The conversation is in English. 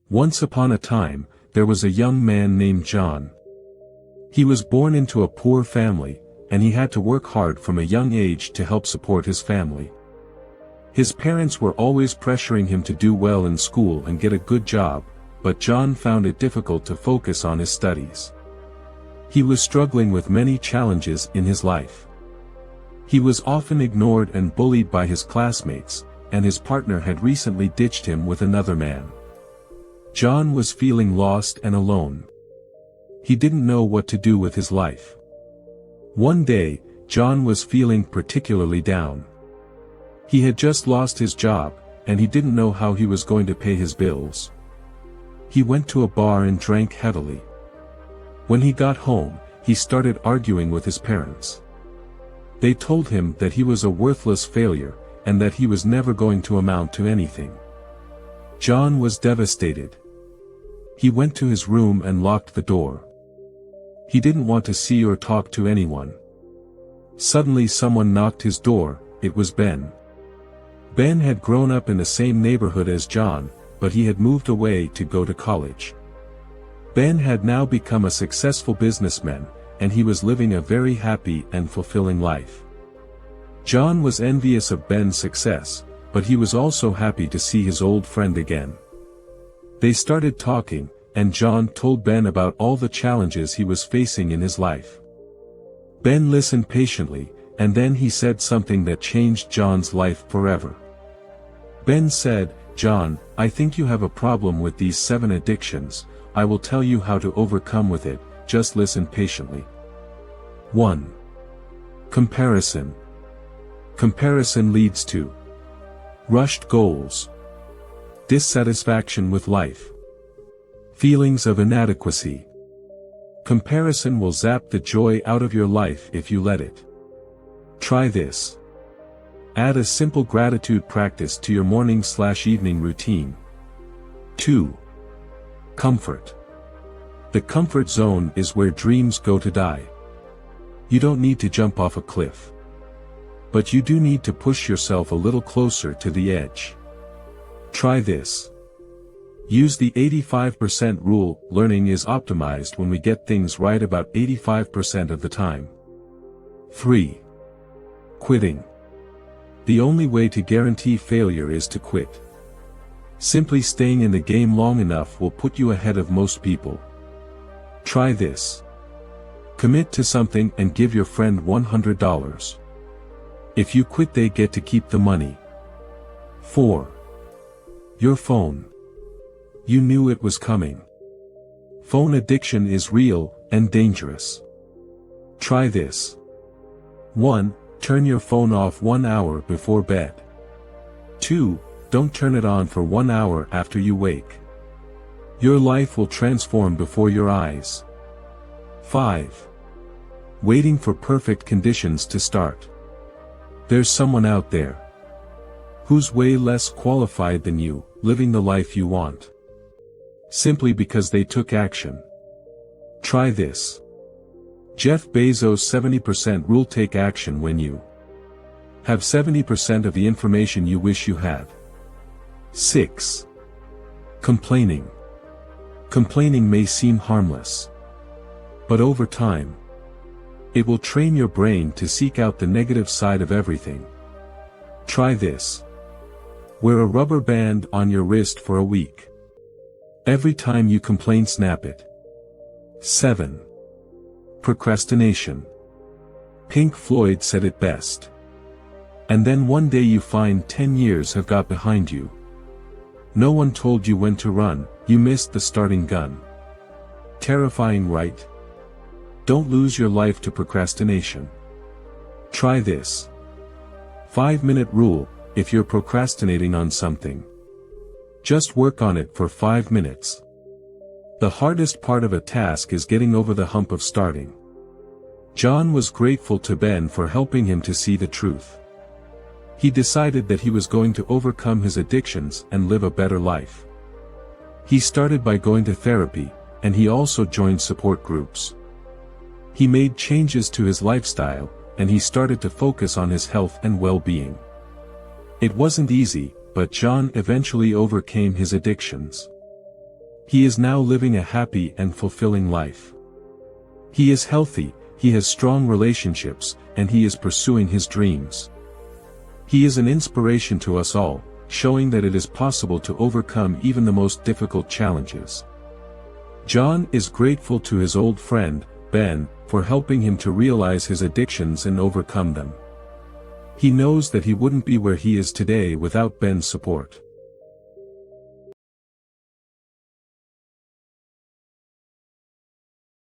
Once upon a time, there was a young man named John. He was born into a poor family, and he had to work hard from a young age to help support his family. His parents were always pressuring him to do well in school and get a good job, but John found it difficult to focus on his studies. He was struggling with many challenges in his life. He was often ignored and bullied by his classmates, and his partner had recently ditched him with another man. John was feeling lost and alone. He didn't know what to do with his life. One day, John was feeling particularly down. He had just lost his job, and he didn't know how he was going to pay his bills. He went to a bar and drank heavily. When he got home, he started arguing with his parents. They told him that he was a worthless failure, and that he was never going to amount to anything. John was devastated. He went to his room and locked the door. He didn't want to see or talk to anyone. Suddenly someone knocked his door. It was Ben. Ben had grown up in the same neighborhood as John, but he had moved away to go to college. Ben had now become a successful businessman, and he was living a very happy and fulfilling life. John was envious of Ben's success, but he was also happy to see his old friend again. They started talking, and John told Ben about all the challenges he was facing in his life. Ben listened patiently, and then he said something that changed John's life forever. Ben said, "John, I think you have a problem with these 7 addictions. I will tell you how to overcome with it, just listen patiently." 1. Comparison. Comparison leads to rushed goals, dissatisfaction with life, feelings of inadequacy. Comparison will zap the joy out of your life if you let it. Try this. Add a simple gratitude practice to your morning/evening routine. 2. Comfort. The comfort zone is where dreams go to die. You don't need to jump off a cliff. But you do need to push yourself a little closer to the edge. Try this. Use the 85% rule. Learning is optimized when we get things right about 85% of the time. 3. Quitting. The only way to guarantee failure is to quit. Simply staying in the game long enough will put you ahead of most people. Try this. Commit to something and give your friend $100. If you quit, they get to keep the money. 4. Your phone. You knew it was coming. Phone addiction is real and dangerous. Try this. 1. Turn your phone off 1 hour before bed. 2. Don't turn it on for 1 hour after you wake. Your life will transform before your eyes. 5. Waiting for perfect conditions to start. There's someone out there who's way less qualified than you, living the life you want, simply because they took action. Try this. Jeff Bezos' 70% rule: take action when you have 70% of the information you wish you had. 6. Complaining. Complaining may seem harmless, but over time, it will train your brain to seek out the negative side of everything. Try this. Wear a rubber band on your wrist for a week. Every time you complain, snap it. 7. Procrastination. Pink Floyd said it best. And then one day you find 10 years have got behind you. No one told you when to run, you missed the starting gun. Terrifying, right? Don't lose your life to procrastination. Try this. 5-minute rule. If you're procrastinating on something, just work on it for 5 minutes. The hardest part of a task is getting over the hump of starting. John was grateful to Ben for helping him to see the truth. He decided that he was going to overcome his addictions and live a better life. He started by going to therapy, and he also joined support groups. He made changes to his lifestyle, and he started to focus on his health and well-being. It wasn't easy, but John eventually overcame his addictions. He is now living a happy and fulfilling life. He is healthy, he has strong relationships, and he is pursuing his dreams. He is an inspiration to us all, showing that it is possible to overcome even the most difficult challenges. John is grateful to his old friend, Ben, for helping him to realize his addictions and overcome them. He knows that he wouldn't be where he is today without Ben's support.